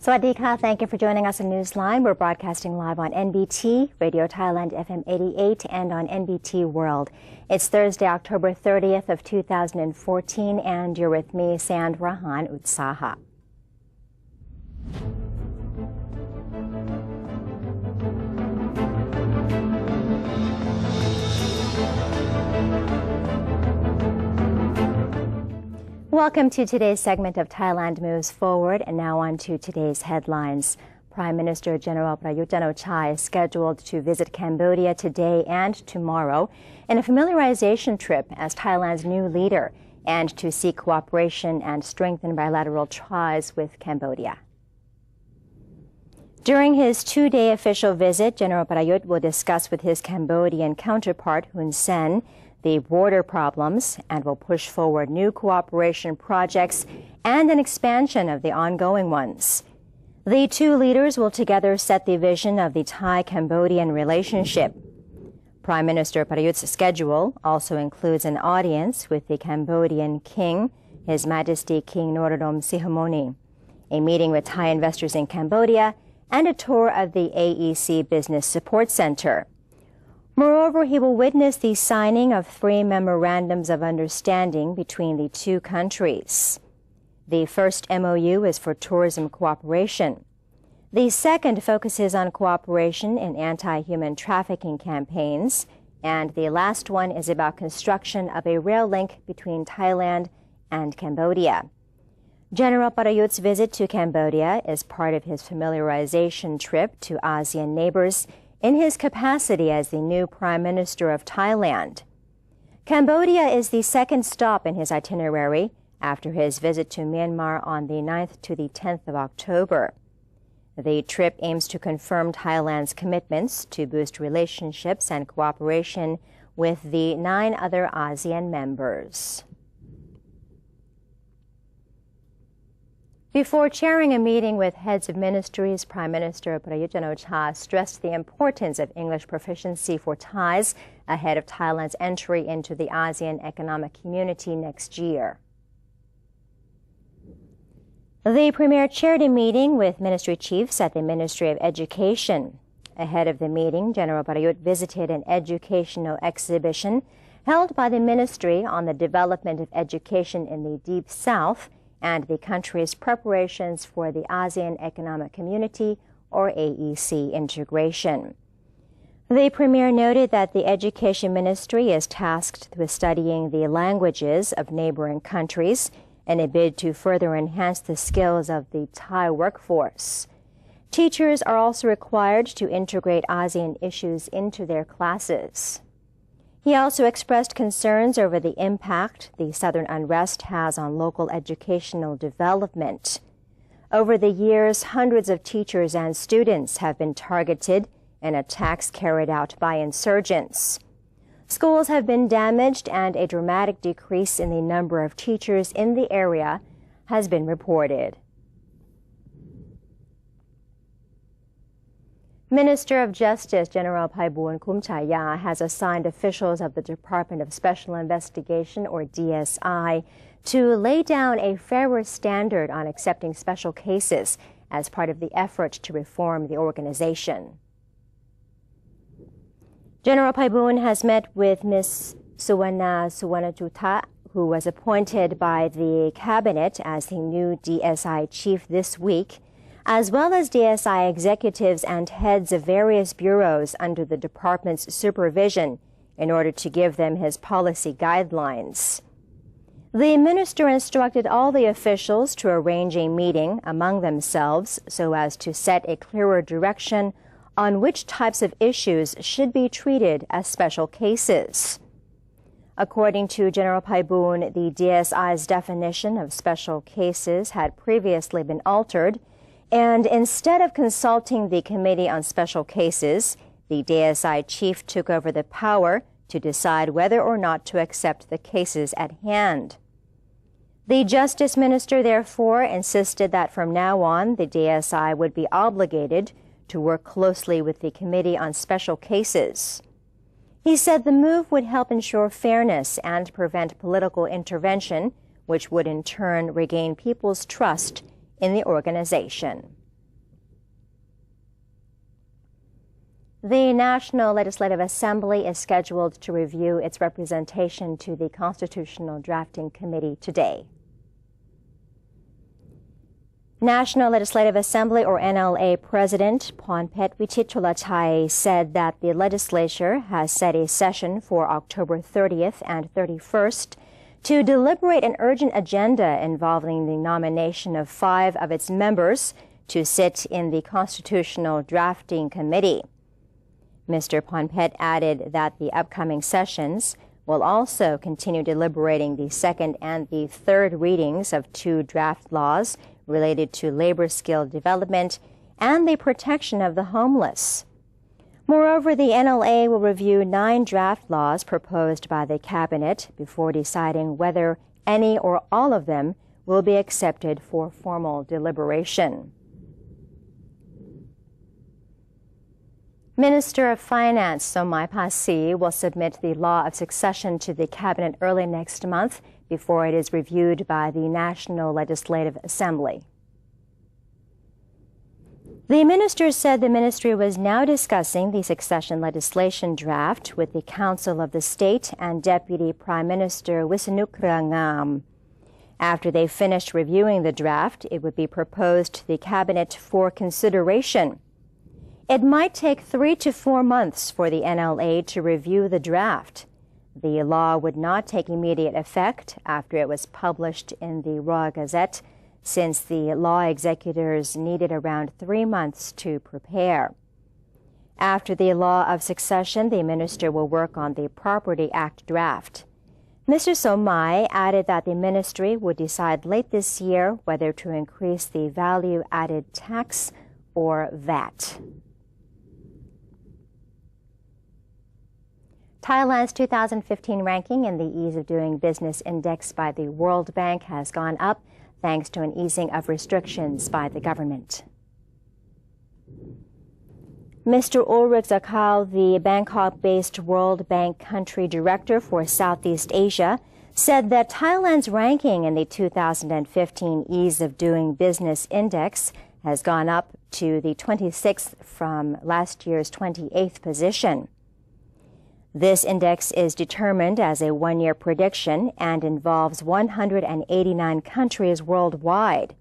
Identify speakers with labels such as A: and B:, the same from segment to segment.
A: สวัสดีค่ะ Thank you for joining us on Newsline. We're broadcasting live on NBT, Radio Thailand FM 88, and on NBT World. It's Thursday, October 30th of 2014, and you're with me, Sand Rahan Utsaha. Welcome to today's segment of Thailand Moves Forward, and now on to today's headlines. Prime Minister General Prayut Chan-o-cha is scheduled to visit Cambodia today and tomorrow in a familiarization trip as Thailand's new leader and to seek cooperation and strengthen bilateral ties with Cambodia. During his two-day official visit, General Prayut will discuss with his Cambodian counterpart Hun Sen the border problems and will push forward new cooperation projects and an expansion of the ongoing ones. The two leaders will together set the vision of the Thai-Cambodian relationship. Prime Minister Prayut's schedule also includes an audience with the Cambodian King, His Majesty King Norodom Sihamoni, a meeting with Thai investors in Cambodia, and a tour of the AEC Business Support Center. Moreover, he will witness the signing of 3 memorandums of understanding between the two countries. The first MOU is for tourism cooperation. The second focuses on cooperation in anti-human trafficking campaigns, and the last one is about construction of a rail link between Thailand and Cambodia. General Prayut's visit to Cambodia is part of his familiarization trip to ASEAN neighbors in his capacity as the new Prime Minister of Thailand. Cambodia is the second stop in his itinerary after his visit to Myanmar on the 9th to the 10th of October. The trip aims to confirm Thailand's commitments to boost relationships and cooperation with the 9 other ASEAN members. Before chairing a meeting with heads of ministries, Prime Minister Prayut Chan-o-cha stressed the importance of English proficiency for Thais ahead of Thailand's entry into the ASEAN Economic Community next year. The Premier chaired a meeting with ministry chiefs at the Ministry of Education. Ahead of the meeting, General Prayut visited an educational exhibition held by the ministry on the development of education in the Deep South and the country's preparations for the ASEAN Economic Community, or AEC, integration. The Premier noted that the Education Ministry is tasked with studying the languages of neighboring countries in a bid to further enhance the skills of the Thai workforce. Teachers are also required to integrate ASEAN issues into their classes. He also expressed concerns over the impact the southern unrest has on local educational development. Over the years, hundreds of teachers and students have been targeted in attacks carried out by insurgents. Schools have been damaged, and a dramatic decrease in the number of teachers in the area has been reported. Minister of Justice General Phaiboon Kumchaya has assigned officials of the Department of Special Investigation, or DSI, to lay down a fairer standard on accepting special cases as part of the effort to reform the organization. General Phaiboon has met with Ms. Suwana Suwanajuta, who was appointed by the Cabinet as the new DSI chief this week, as well as DSI executives and heads of various bureaus under the department's supervision in order to give them his policy guidelines. The minister instructed all the officials to arrange a meeting among themselves so as to set a clearer direction on which types of issues should be treated as special cases. According to General Phaiboon, the DSI's definition of special cases had previously been altered, and instead of consulting the Committee on Special Cases, the DSI chief took over the power to decide whether or not to accept the cases at hand. The Justice Minister, therefore, insisted that from now on, the DSI would be obligated to work closely with the Committee on Special Cases. He said the move would help ensure fairness and prevent political intervention, which would in turn regain people's trust in the organization. The National Legislative Assembly is scheduled to review its representation to the Constitutional Drafting Committee today. National Legislative Assembly, or NLA, President Phonphet Vichitcholachai said that the legislature has set a session for October 30th and 31st to deliberate an urgent agenda involving the nomination of 5 of its members to sit in the Constitutional Drafting Committee. Mr. Phonphet added that the upcoming sessions will also continue deliberating the second and the third readings of 2 draft laws related to labor skill development and the protection of the homeless. Moreover, the NLA will review 9 draft laws proposed by the Cabinet before deciding whether any or all of them will be accepted for formal deliberation. Minister of Finance Somai Phasi will submit the law of succession to the Cabinet early next month before it is reviewed by the National Legislative Assembly. The minister said the ministry was now discussing the succession legislation draft with the Council of the State and Deputy Prime Minister Wisnukra. After they finished reviewing the draft, it would be proposed to the Cabinet for consideration. It might take 3 to 4 months for the NLA to review the draft. The law would not take immediate effect after it was published in the Royal Gazette, since the law executors needed around 3 months to prepare. After the law of succession, the minister will work on the Property Act draft. Mr. Somai added that the ministry would decide late this year whether to increase the value-added tax or VAT. Thailand's 2015 ranking in the Ease of Doing Business Index by the World Bank has gone up thanks to an easing of restrictions by the government. Mr. Ulrich Zakau, the Bangkok-based World Bank country director for Southeast Asia, said that Thailand's ranking in the 2015 Ease of Doing Business Index has gone up to the 26th from last year's 28th position. This index is determined as a one-year prediction and involves 189 countries worldwide.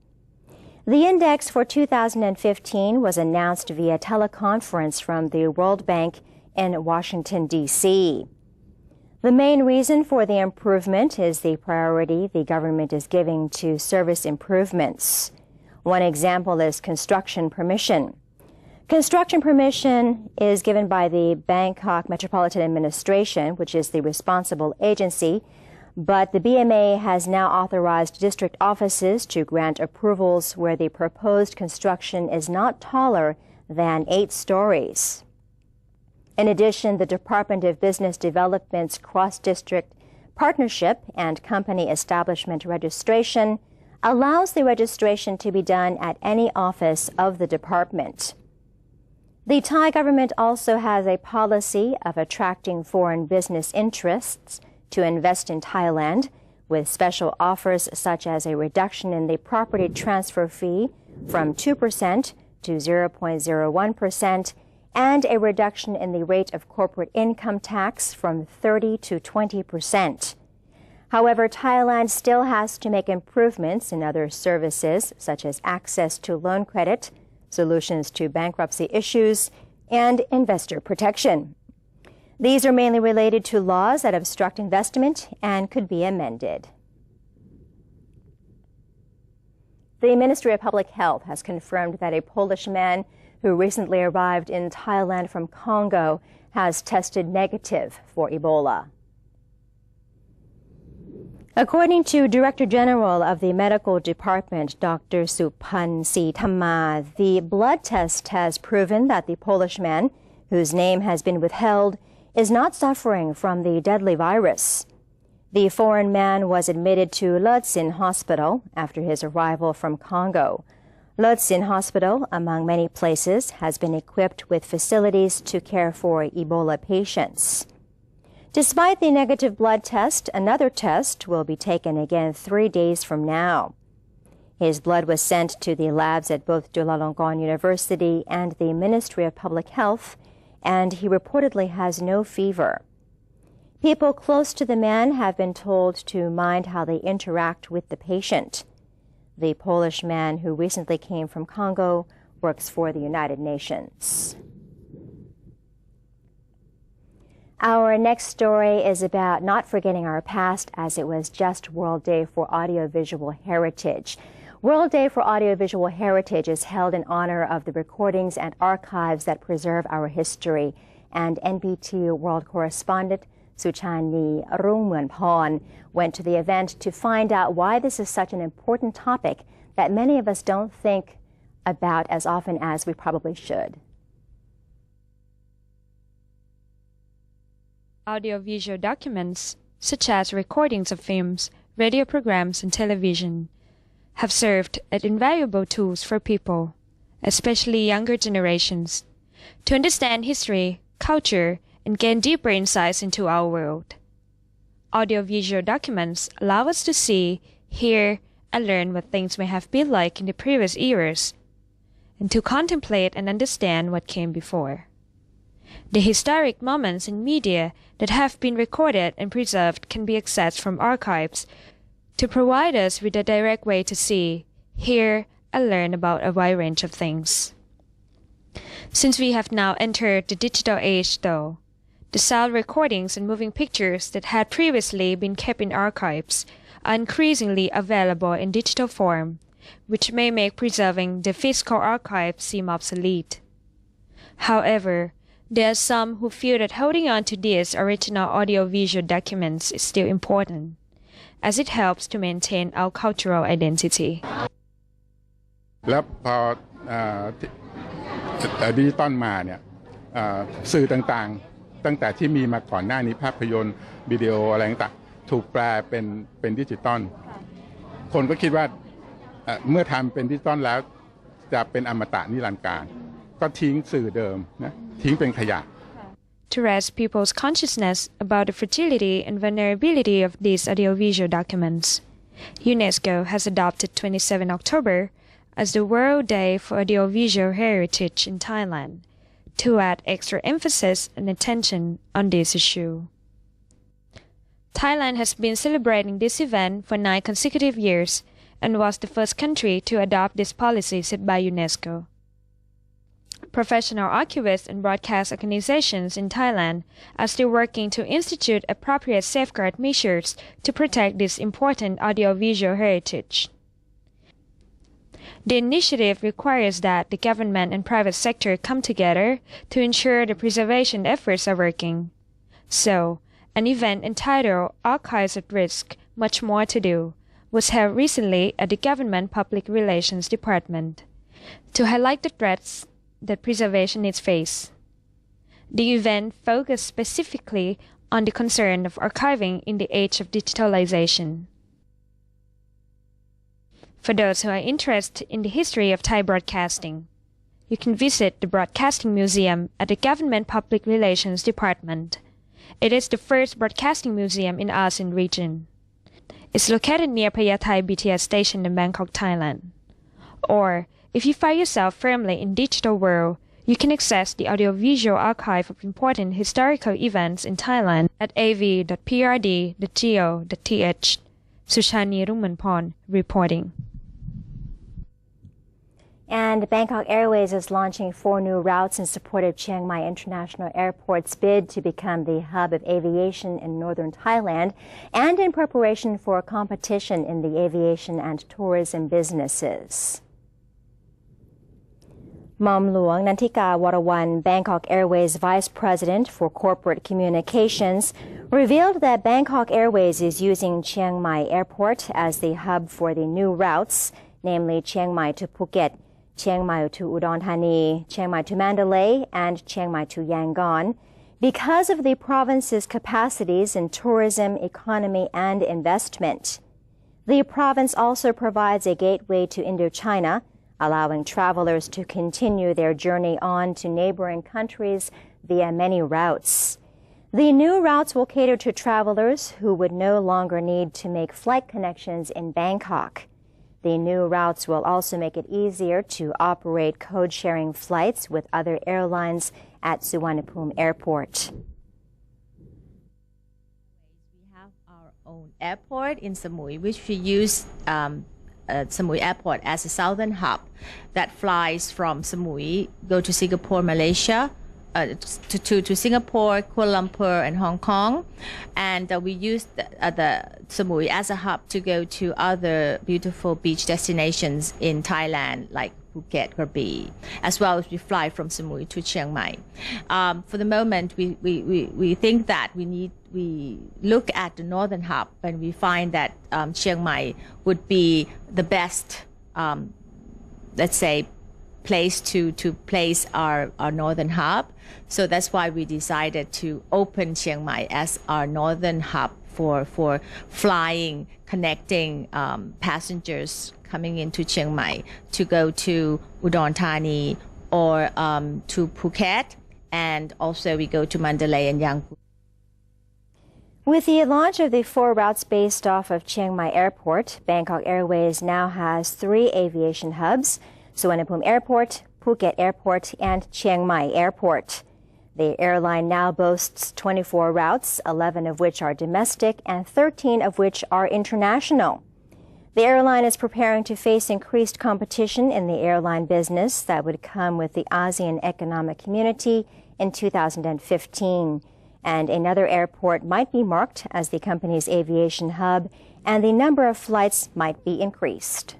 A: The index for 2015 was announced via teleconference from the World Bank in Washington, D.C. The main reason for the improvement is the priority the government is giving to service improvements. One example is construction permission. Construction permission is given by the Bangkok Metropolitan Administration, which is the responsible agency, but the BMA has now authorized district offices to grant approvals where the proposed construction is not taller than 8 stories. In addition, the Department of Business Development's cross-district partnership and company establishment registration allows the registration to be done at any office of the department. The Thai government also has a policy of attracting foreign business interests to invest in Thailand, with special offers such as a reduction in the property transfer fee from 2% to 0.01% and a reduction in the rate of corporate income tax from 30 to 20%. However, Thailand still has to make improvements in other services such as access to loan credit, solutions to bankruptcy issues, and investor protection. These are mainly related to laws that obstruct investment and could be amended. The Ministry of Public Health has confirmed that a Polish man who recently arrived in Thailand from Congo has tested negative for Ebola. According to Director General of the Medical Department, Dr. Supan Sitama, the blood test has proven that the Polish man, whose name has been withheld, is not suffering from the deadly virus. The foreign man was admitted to Lutsin Hospital after his arrival from Congo. Lutsin Hospital, among many places, has been equipped with facilities to care for Ebola patients. Despite the negative blood test, another test will be taken again 3 days from now. His blood was sent to the labs at both Chulalongkorn University and the Ministry of Public Health, and he reportedly has no fever. People close to the man have been told to mind how they interact with the patient. The Polish man, who recently came from Congo, works for the United Nations. Our next story is about not forgetting our past, as it was just World Day for Audiovisual Heritage. World Day for Audiovisual Heritage is held in honor of the recordings and archives that preserve our history, and NBT World Correspondent Suchani Rungmunporn went to the event to find out why this is such an important topic that many of us don't think about as often as we probably should.
B: Audiovisual documents, such as recordings of films, radio programs, and television, have served as invaluable tools for people, especially younger generations, to understand history, culture, and gain deeper insights into our world. Audiovisual documents allow us to see, hear, and learn what things may have been like in the previous eras, and to contemplate and understand what came before. The historic moments in media that have been recorded and preserved can be accessed from archives to provide us with a direct way to see, hear, and learn about a wide range of things. Since we have now entered the digital age, though, the sound recordings and moving pictures that had previously been kept in archives are increasingly available in digital form, which may make preserving the physical archive seem obsolete. However, there are some who feel that holding on to these original audiovisual documents is still important, as it helps to maintain our cultural identity.
C: แล้วพอดิจิตอลมาเนี่ยสื่อต่างๆตั้งแต่ที่มีมาก่อนหน้านี้ภาพยนตร์วิดีโออะไรต่างๆถูกแปลเป็นดิจิตอลคนก็คิดว่าเมื่อทำเป็นดิจิตอลแล้วจะเป็นอมตะนิรันดร์การก็ทิ้งสื่อเดิมนะทิ้งเป็นขยะ
B: To raise people's consciousness about the fragility and vulnerability of these audiovisual documents, UNESCO has adopted 27 October as the World Day for Audiovisual Heritage in Thailand to add extra emphasis and attention on this issue. Thailand has been celebrating this event for 9 consecutive years and was the first country to adopt this policy set by UNESCO. Professional archivists and broadcast organizations in Thailand are still working to institute appropriate safeguard measures to protect this important audiovisual heritage. The initiative requires that the government and private sector come together to ensure the preservation efforts are working. So, an event entitled Archives at Risk, Much More to Do was held recently at the Government Public Relations Department to highlight the threats that preservation needs face. The event focused specifically on the concern of archiving in the age of digitalization. For those who are interested in the history of Thai broadcasting, you can visit the Broadcasting Museum at the Government Public Relations Department. It is the first broadcasting museum in ASEAN region. It's located near Payathai BTS station in Bangkok, Thailand. Or, if you find yourself firmly in digital world, you can access the audiovisual archive of important historical events in Thailand at av.prd.go.th. Suchani Rungmunporn reporting.
A: And Bangkok Airways is launching 4 new routes in support of Chiang Mai International Airport's bid to become the hub of aviation in northern Thailand and in preparation for competition in the aviation and tourism businesses. Mom Luang Nantika Warawan, Bangkok Airways Vice President for Corporate Communications, revealed that Bangkok Airways is using Chiang Mai Airport as the hub for the new routes, namely Chiang Mai to Phuket, Chiang Mai to Udon Thani, Chiang Mai to Mandalay, and Chiang Mai to Yangon, because of the province's capacities in tourism, economy, and investment. The province also provides a gateway to Indochina, allowing travelers to continue their journey on to neighboring countries via many routes. The new routes will cater to travelers who would no longer need to make flight connections in Bangkok. The new routes will also make it easier to operate code-sharing flights with other airlines at Suvarnabhumi Airport.
D: We have our own airport in Samui, which we use Samui Airport as a southern hub that flies from Samui, go to Singapore, Malaysia, to Singapore, Kuala Lumpur, and Hong Kong. And we use the Samui as a hub to go to other beautiful beach destinations in Thailand, like Phuket, Krabi, as well as we fly from Samui to Chiang Mai. For the moment, we think that we look at the northern hub, and we find that Chiang Mai would be the best, let's say, place to place our northern hub. So that's why we decided to open Chiang Mai as our northern hub for flying, connecting passengers coming into Chiang Mai to go to Udon Thani or to Phuket, and also we go to Mandalay and Yangpu.
A: With the launch of the 4 routes based off of Chiang Mai Airport, Bangkok Airways now has 3 aviation hubs: Suvarnabhumi Airport, Phuket Airport, and Chiang Mai Airport. The airline now boasts 24 routes, 11 of which are domestic and 13 of which are international. The airline is preparing to face increased competition in the airline business that would come with the ASEAN Economic Community in 2015. And another airport might be marked as the company's aviation hub, and the number of flights might be increased.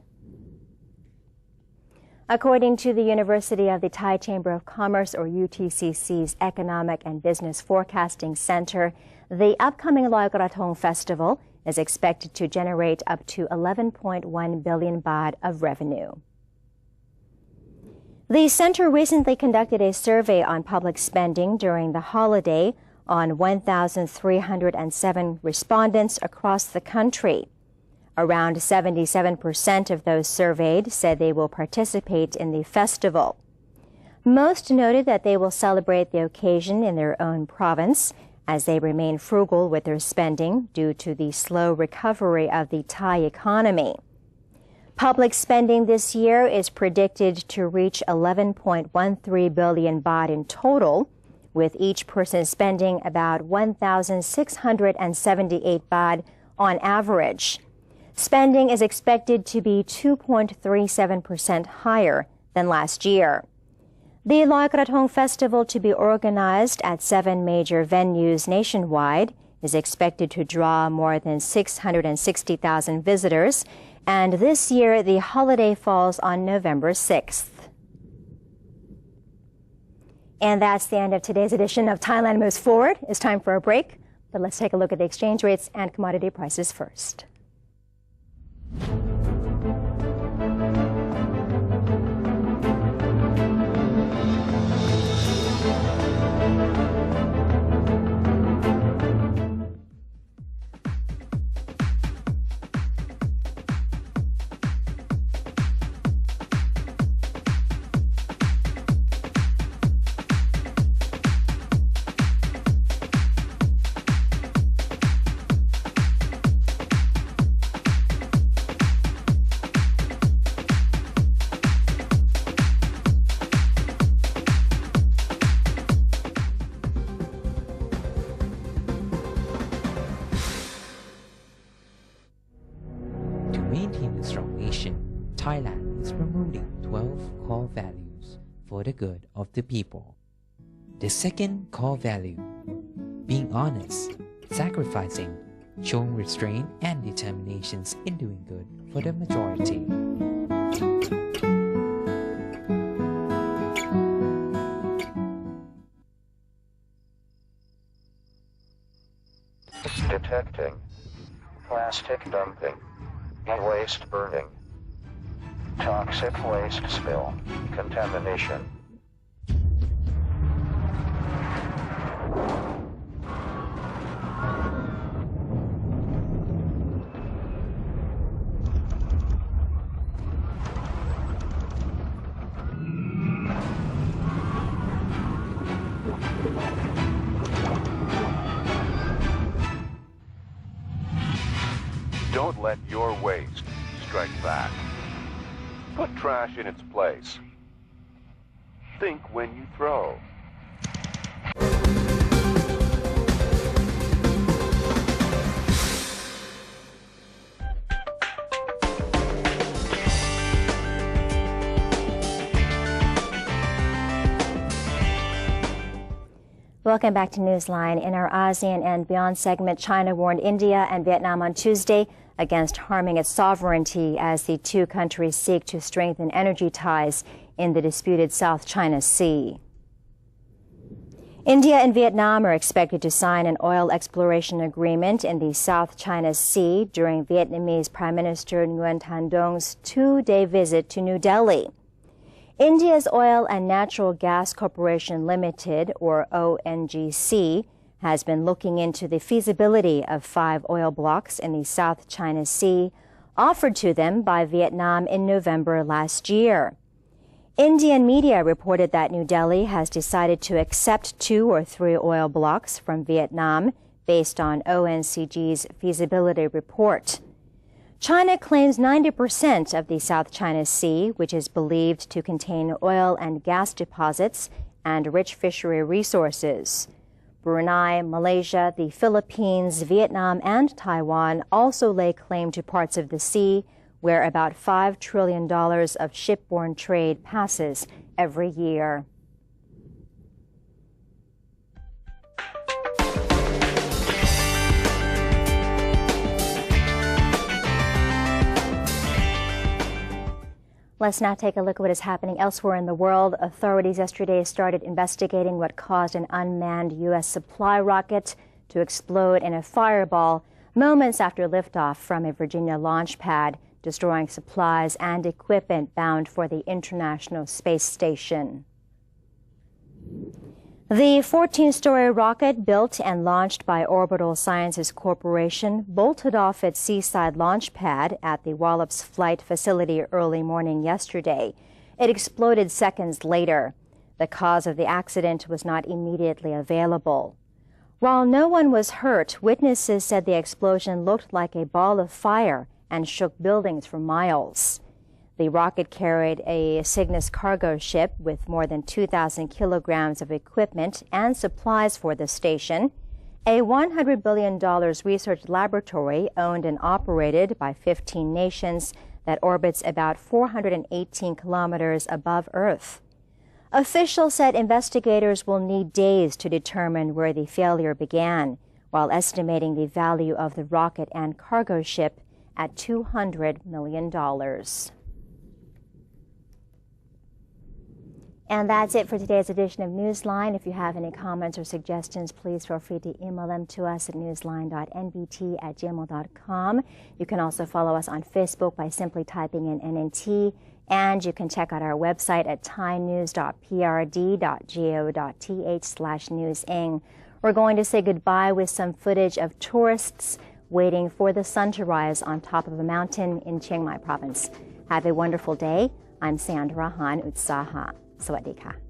A: According to the University of the Thai Chamber of Commerce, or UTCC's Economic and Business Forecasting Center, the upcoming Loi Krathong Festival is expected to generate up to 11.1 billion baht of revenue. The center recently conducted a survey on public spending during the holiday on 1,307 respondents across the country. Around 77% of those surveyed said they will participate in the festival. Most noted that they will celebrate the occasion in their own province, as they remain frugal with their spending due to the slow recovery of the Thai economy. Public spending this year is predicted to reach 11.13 billion baht in total, with each person spending about 1,678 baht on average. Spending is expected to be 2.37% higher than last year. The Loi Krathong Festival, to be organized at 7 major venues nationwide, is expected to draw more than 660,000 visitors, and this year the holiday falls on November 6th. And that's the end of today's edition of Thailand Moves Forward. It's time for a break, but let's take a look at the exchange rates and commodity prices first.
E: Thailand is promoting 12 core values for the good of the people. The second core value, being honest, sacrificing, showing restraint and determinations in doing good for the majority.
F: Detecting plastic dumping and waste burning. Toxic waste spill, contamination.
G: Don't let your waste strike back. Put trash in its place. Think when you throw.
A: Welcome back to Newsline. In our ASEAN and Beyond segment, China warned India and Vietnam on Tuesday against harming its sovereignty as the two countries seek to strengthen energy ties in the disputed South China Sea. India and Vietnam are expected to sign an oil exploration agreement in the South China Sea during Vietnamese Prime Minister Nguyen Thanh Dong's two-day visit to New Delhi. India's Oil and Natural Gas Corporation Limited, or ONGC, has been looking into the feasibility of 5 oil blocks in the South China Sea offered to them by Vietnam in November last year. Indian media reported that New Delhi has decided to accept 2 or 3 oil blocks from Vietnam based on ONGC's feasibility report. China claims 90% of the South China Sea, which is believed to contain oil and gas deposits and rich fishery resources. Brunei, Malaysia, the Philippines, Vietnam, and Taiwan also lay claim to parts of the sea where about $5 trillion of shipborne trade passes every year. Let's now take a look at what is happening elsewhere in the world. Authorities yesterday started investigating what caused an unmanned U.S. supply rocket to explode in a fireball moments after liftoff from a Virginia launch pad, destroying supplies and equipment bound for the International Space Station. The 14-story rocket, built and launched by Orbital Sciences Corporation, bolted off its seaside launch pad at the Wallops Flight Facility early morning yesterday. It exploded seconds later. The cause of the accident was not immediately available. While no one was hurt, witnesses said the explosion looked like a ball of fire and shook buildings for miles. The rocket carried a Cygnus cargo ship with more than 2,000 kilograms of equipment and supplies for the station, a $100 billion research laboratory owned and operated by 15 nations that orbits about 418 kilometers above Earth. Officials said investigators will need days to determine where the failure began, while estimating the value of the rocket and cargo ship at $200 million. And that's it for today's edition of Newsline. If you have any comments or suggestions, please feel free to email them to us at newsline.nbt@gmail.com. You can also follow us on Facebook by simply typing in NNT, and you can check out our website at thainews.prd.go.th/newsing. We're going to say goodbye with some footage of tourists waiting for the sun to rise on top of a mountain in Chiang Mai province. Have a wonderful day. I'm Sandra Han Utsaha. สวัสดีค่ะ